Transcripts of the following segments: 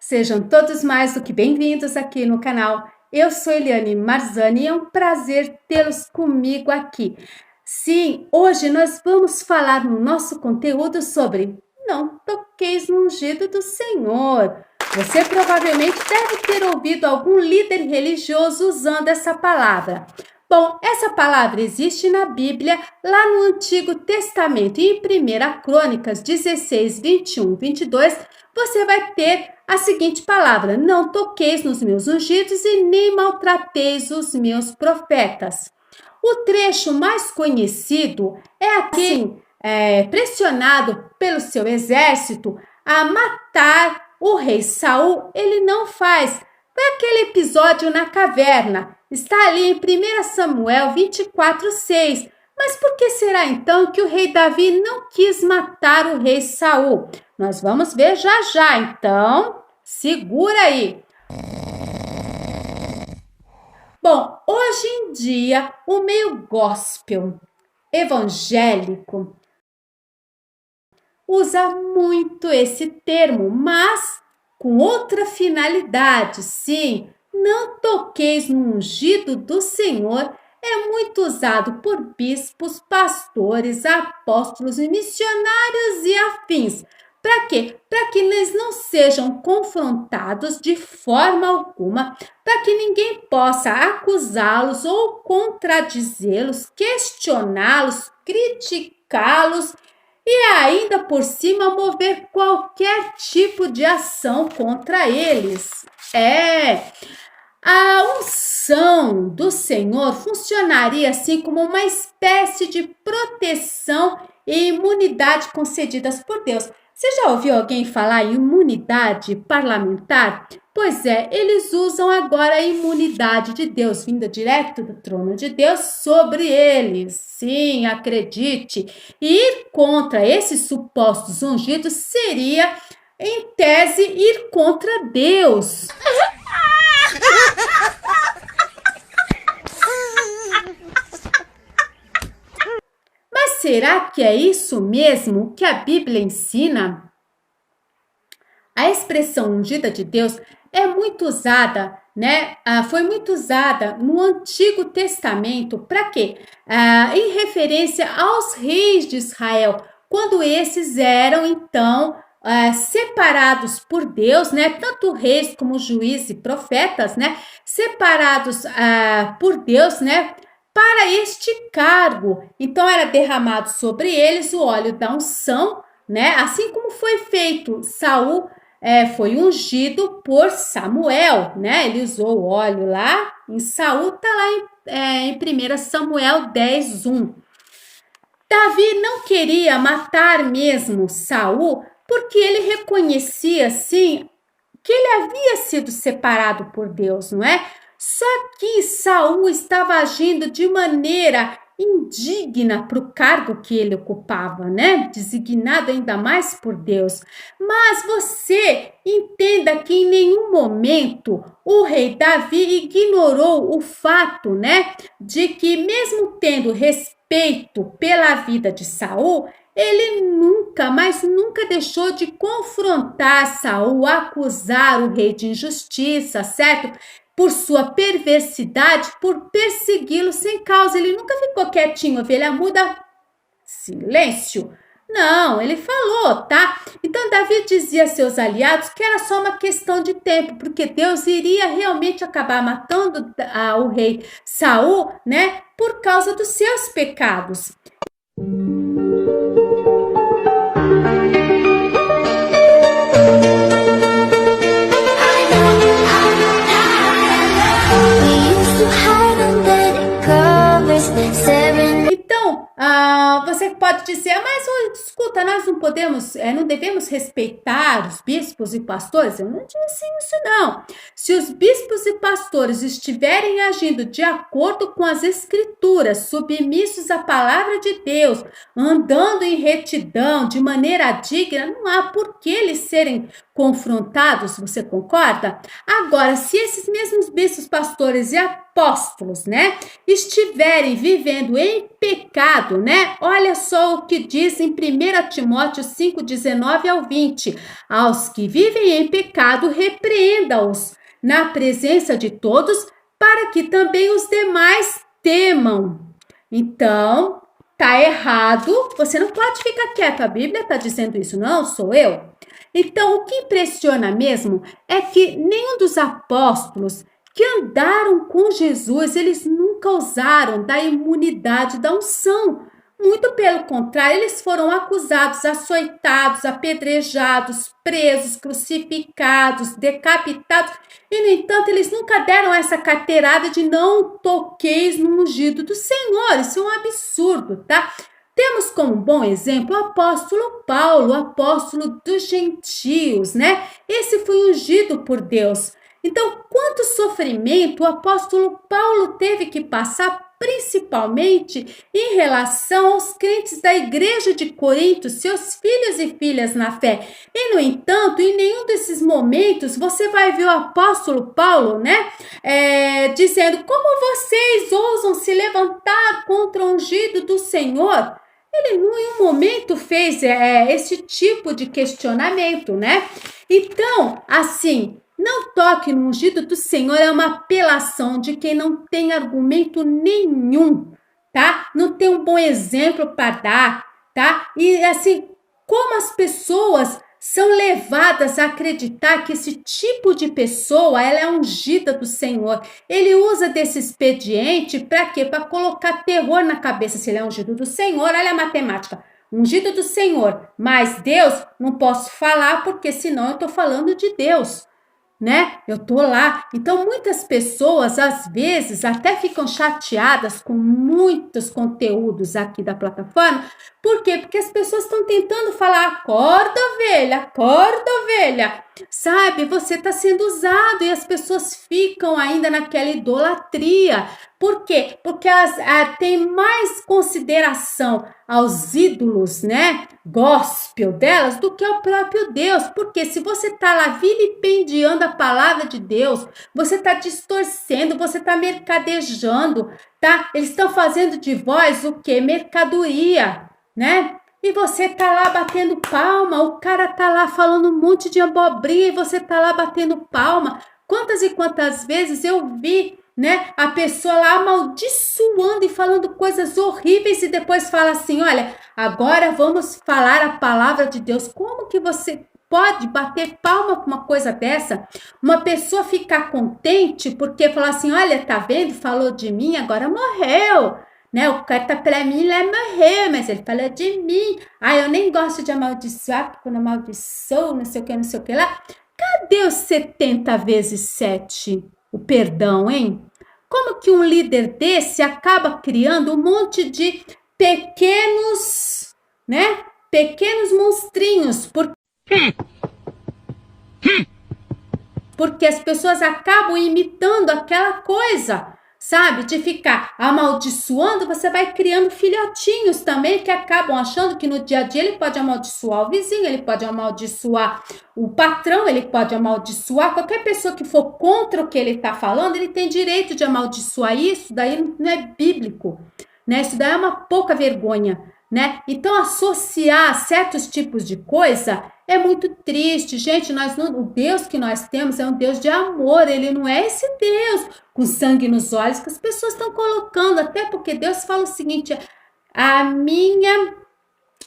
Sejam todos mais do que bem-vindos aqui no canal. Eu sou Eliane Marzani e é um prazer tê-los comigo aqui. Sim, hoje nós vamos falar no nosso conteúdo sobre não toqueis no ungido do Senhor. Você provavelmente deve ter ouvido algum líder religioso usando essa palavra. Bom, essa palavra existe na Bíblia, lá no Antigo Testamento, e em 1 Crônicas 16, 21, 22, você vai ter a seguinte palavra: não toqueis nos meus ungidos e nem maltrateis os meus profetas. O trecho mais conhecido é aquele pressionado pelo seu exército a matar o rei Saul. Ele não faz. Foi aquele episódio na caverna. Está ali em 1 Samuel 24, 6. Mas por que será então que o rei Davi não quis matar o rei Saul? Nós vamos ver já já, então segura aí. Bom, hoje em dia o meio gospel evangélico usa muito esse termo, mas com outra finalidade. Sim, não toqueis no ungido do Senhor é muito usado por bispos, pastores, apóstolos e missionários e afins. Para quê? Para que eles não sejam confrontados de forma alguma, para que ninguém possa acusá-los ou contradizê-los, questioná-los, criticá-los e ainda por cima mover qualquer tipo de ação contra eles. A unção do Senhor funcionaria assim como uma espécie de proteção e imunidade concedidas por Deus. Você já ouviu alguém falar em imunidade parlamentar? Pois é, eles usam agora a imunidade de Deus, vinda direto do trono de Deus sobre eles. Sim, acredite. E ir contra esses supostos ungidos seria, em tese, ir contra Deus. Mas será que é isso mesmo que a Bíblia ensina? A expressão ungida de Deus é muito usada, foi muito usada no Antigo Testamento. Para quê? Em referência aos reis de Israel, quando esses eram, então, separados por Deus, tanto reis como juízes e profetas, separados por Deus, para este cargo. Então era derramado sobre eles o óleo da unção, assim como foi feito. Saul foi ungido por Samuel, ele usou o óleo lá em Saul, está lá em 1 Samuel 10, 1. Davi não queria matar mesmo Saul, porque ele reconhecia, sim, que ele havia sido separado por Deus, não é? Só que Saul estava agindo de maneira indigna para o cargo que ele ocupava, designado ainda mais por Deus. Mas você entenda que em nenhum momento o rei Davi ignorou o fato, de que mesmo tendo respeito pela vida de Saul, ele nunca, mas nunca deixou de confrontar Saul, acusar o rei de injustiça, certo? Por sua perversidade, por persegui-lo sem causa. Ele nunca ficou quietinho, ovelha muda, silêncio. Não, ele falou, tá? Então Davi dizia a seus aliados que era só uma questão de tempo, porque Deus iria realmente acabar matando o rei Saul, por causa dos seus pecados. Então, você pode dizer, mas escuta, nós não devemos respeitar os bispos e pastores? Eu não disse isso, não. Se os bispos e pastores estiverem agindo de acordo com as escrituras, submissos à palavra de Deus, andando em retidão, de maneira digna, não há por que eles serem confrontados, você concorda? Agora, se esses mesmos bispos, pastores e apóstolos apóstolos, né, estiverem vivendo em pecado, né, olha só o que diz em 1 Timóteo 5, 19 ao 20. Aos que vivem em pecado, repreenda-os na presença de todos, para que também os demais temam. Então, tá errado, você não pode ficar quieto, a Bíblia está dizendo isso, não sou eu. Então, o que impressiona mesmo é que nenhum dos apóstolos que andaram com Jesus, eles nunca usaram da imunidade da unção. Muito pelo contrário, eles foram acusados, açoitados, apedrejados, presos, crucificados, decapitados. E, no entanto, eles nunca deram essa carteirada de não toqueis no ungido do Senhor. Isso é um absurdo, tá? Temos como bom exemplo o apóstolo Paulo, o apóstolo dos gentios, né? Esse foi ungido por Deus. Então, quanto sofrimento o apóstolo Paulo teve que passar, principalmente em relação aos crentes da igreja de Corinto, seus filhos e filhas na fé. E, no entanto, em nenhum desses momentos você vai ver o apóstolo Paulo, né, dizendo: como vocês ousam se levantar contra o ungido do Senhor? Ele, em nenhum momento, fez esse tipo de questionamento, né? Então, assim, não toque no ungido do Senhor é uma apelação de quem não tem argumento nenhum, tá? Não tem um bom exemplo para dar, tá? E, assim, como as pessoas são levadas a acreditar que esse tipo de pessoa, ela é ungida do Senhor. Ele usa desse expediente para quê? Para colocar terror na cabeça. Se ele é ungido do Senhor, olha a matemática. Ungido do Senhor, mas Deus, não posso falar porque senão eu estou falando de Deus, né? Eu tô lá. Então, muitas pessoas, às vezes, até ficam chateadas com muitos conteúdos aqui da plataforma. Por quê? Porque as pessoas estão tentando falar: acorda, ovelha. Sabe? Você está sendo usado e as pessoas ficam ainda naquela idolatria. Por quê? Porque elas têm mais consideração aos ídolos, né, gospel delas, do que ao próprio Deus. Porque se você está lá vilipendiando a palavra de Deus, você está distorcendo, você está mercadejando, tá? Eles estão fazendo de vós o quê? Mercadoria, né? E você tá lá batendo palma, o cara tá lá falando um monte de abobrinha e você tá lá batendo palma. Quantas e quantas vezes eu vi, né, a pessoa lá amaldiçoando e falando coisas horríveis e depois fala assim: olha, agora vamos falar a palavra de Deus. Como que você pode bater palma com uma coisa dessa? Uma pessoa ficar contente porque falar assim: olha, tá vendo? Falou de mim, agora morreu. Né? O cara tá pra mim, ele morreu, mas ele fala de mim. Ah, eu nem gosto de amaldiçoar, porque quando amaldiçoo, não sei o que lá. Cadê os 70 vezes 7? O perdão, hein? Como que um líder desse acaba criando um monte de pequenos, né? Pequenos monstrinhos, porque as pessoas acabam imitando aquela coisa, sabe? De ficar amaldiçoando, você vai criando filhotinhos também que acabam achando que no dia a dia ele pode amaldiçoar o vizinho, ele pode amaldiçoar o patrão, ele pode amaldiçoar qualquer pessoa que for contra o que ele está falando, ele tem direito de amaldiçoar isso, daí não é bíblico, né? Isso daí é uma pouca vergonha, né? Então, associar certos tipos de coisa é muito triste, gente. O Deus que nós temos é um Deus de amor, ele não é esse Deus com sangue nos olhos que as pessoas estão colocando, até porque Deus fala o seguinte: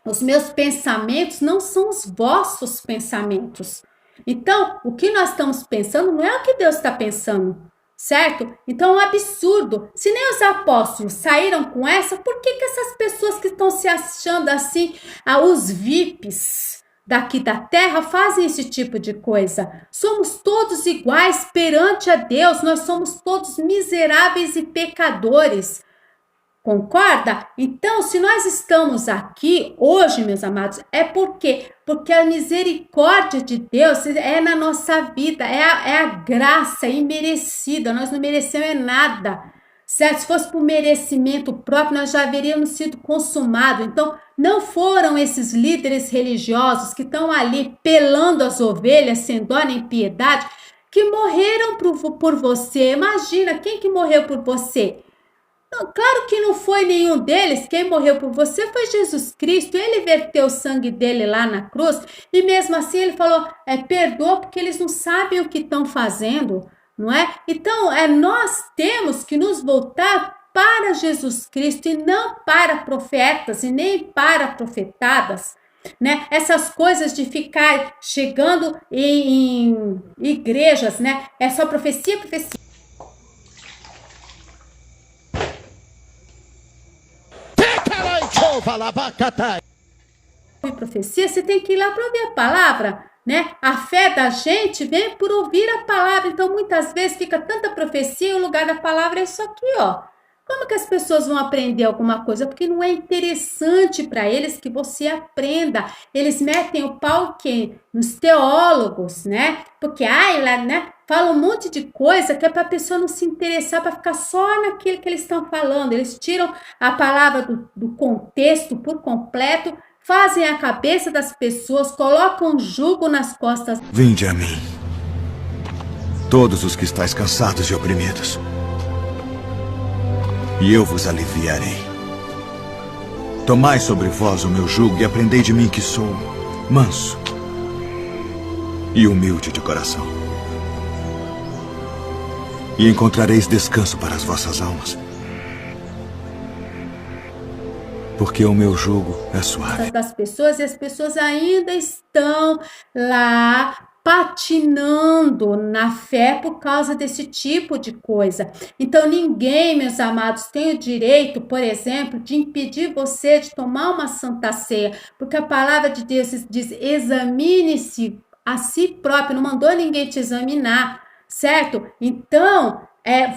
os meus pensamentos não são os vossos pensamentos. Então, o que nós estamos pensando não é o que Deus está pensando, certo? Então, é um absurdo. Se nem os apóstolos saíram com essa, por que essas pessoas que estão se achando assim, os VIPs daqui da terra, fazem esse tipo de coisa? Somos todos iguais perante a Deus, nós somos todos miseráveis e pecadores. Concorda? Então, se nós estamos aqui hoje, meus amados, é porque a misericórdia de Deus é na nossa vida, é a graça imerecida, nós não merecemos nada, certo? Se fosse por merecimento próprio, nós já haveríamos sido consumados. Então, não foram esses líderes religiosos que estão ali pelando as ovelhas, sem dó nem piedade, que morreram por você. Imagina, quem que morreu por você? Claro que não foi nenhum deles, quem morreu por você foi Jesus Cristo, ele verteu o sangue dele lá na cruz, e mesmo assim ele falou, perdoa porque eles não sabem o que estão fazendo, não é? Então, nós temos que nos voltar para Jesus Cristo e não para profetas e nem para profetadas, né? Essas coisas de ficar chegando em igrejas, né? É só profecia, profecia. Profecia, você tem que ir lá para ouvir a palavra, né? A fé da gente vem por ouvir a palavra. Então, muitas vezes fica tanta profecia e o lugar da palavra é isso aqui, ó. Como que as pessoas vão aprender alguma coisa? Porque não é interessante para eles que você aprenda. Eles metem o pau que nos teólogos, né? Porque lá, né? Fala um monte de coisa que é para a pessoa não se interessar, para ficar só naquilo que eles estão falando. Eles tiram a palavra do contexto por completo, fazem a cabeça das pessoas, colocam jugo nas costas. Vinde a mim, todos os que estáis cansados e oprimidos, e eu vos aliviarei. Tomai sobre vós o meu jugo e aprendei de mim, que sou manso e humilde de coração, e encontrareis descanso para as vossas almas, porque o meu jugo é suave. Das pessoas, e as pessoas ainda estão lá patinando na fé por causa desse tipo de coisa. Então, ninguém, meus amados, tem o direito, por exemplo, de impedir você de tomar uma santa ceia, porque a palavra de Deus diz, examine-se a si próprio, não mandou ninguém te examinar, certo? Então,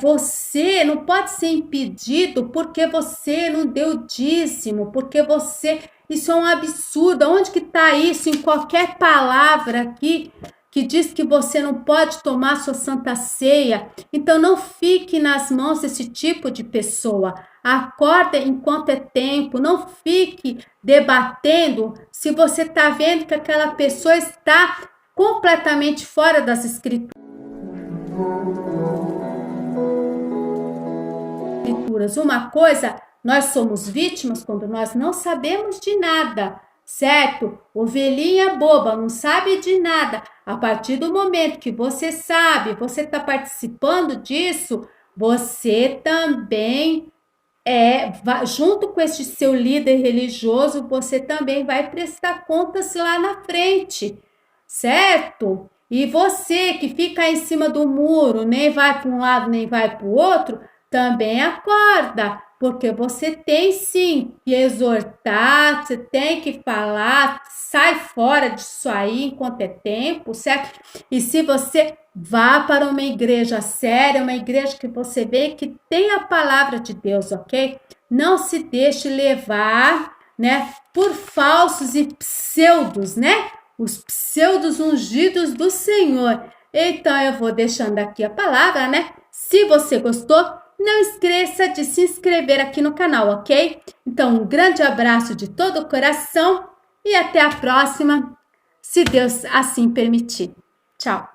você não pode ser impedido porque você não deu dízimo, porque você... Isso é um absurdo. Onde que está isso? Em qualquer palavra aqui que diz que você não pode tomar sua santa ceia. Então, não fique nas mãos desse tipo de pessoa. Acorda enquanto é tempo. Não fique debatendo se você está vendo que aquela pessoa está completamente fora das escrituras. Uma coisa, nós somos vítimas quando nós não sabemos de nada, certo? Ovelhinha boba, não sabe de nada. A partir do momento que você sabe, você está participando disso, você também junto com este seu líder religioso, você também vai prestar contas lá na frente, certo? E você que fica em cima do muro, nem vai para um lado, nem vai para o outro, também acorda, porque você tem sim que exortar, você tem que falar, sai fora disso aí enquanto é tempo, certo? E se você vá para uma igreja séria, uma igreja que você vê que tem a palavra de Deus, ok? Não se deixe levar, né, por falsos e pseudos, né? Os pseudos ungidos do Senhor. Então, eu vou deixando aqui a palavra, né? Se você gostou, não esqueça de se inscrever aqui no canal, ok? Então, um grande abraço de todo o coração e até a próxima, se Deus assim permitir. Tchau!